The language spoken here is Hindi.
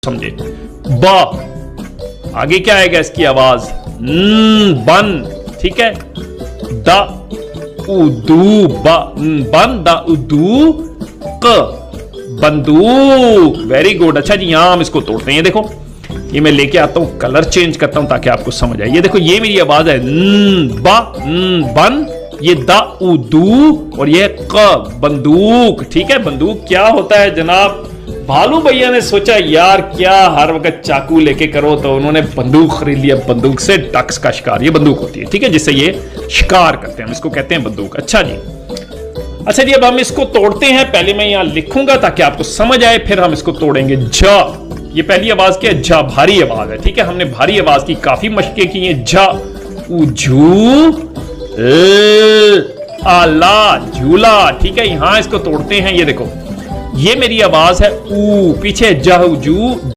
समझे। बा, आगे क्या आएगा इसकी आवाज, बन, ठीक है। द उदू, बन द उदू क, बंदूक, वेरी गुड। अच्छा जी, यहां हम इसको तोड़ते हैं, देखो ये मैं लेके आता हूं, कलर चेंज करता हूं ताकि आपको समझ आए। ये देखो, ये मेरी आवाज है बा, बन, ये द उदू और ये क, बंदूक, ठीक है। बंदूक क्या होता है जनाब? भालू भैया ने सोचा यार क्या हर वक्त चाकू लेके करो, तो उन्होंने बंदूक खरीद लिया। बंदूक से डक्स का शिकार, ये बंदूक होती है, ठीक है, जिससे ये शिकार करते हैं, हम इसको कहते हैं बंदूक। अच्छा जी, अब हम इसको तोड़ते हैं। पहले मैं यहां लिखूंगा ताकि आपको समझ आए, फिर हम इसको तोड़ेंगे। झ, ये पहली आवाज क्या है? झ, भारी आवाज है, ठीक है। हमने भारी आवाज की काफी मशकें की हैं। झ, उझू, आला, झूला, ठीक है। यहां इसको तोड़ते हैं, ये देखो, ये मेरी आवाज है ऊ, पीछे जहजू,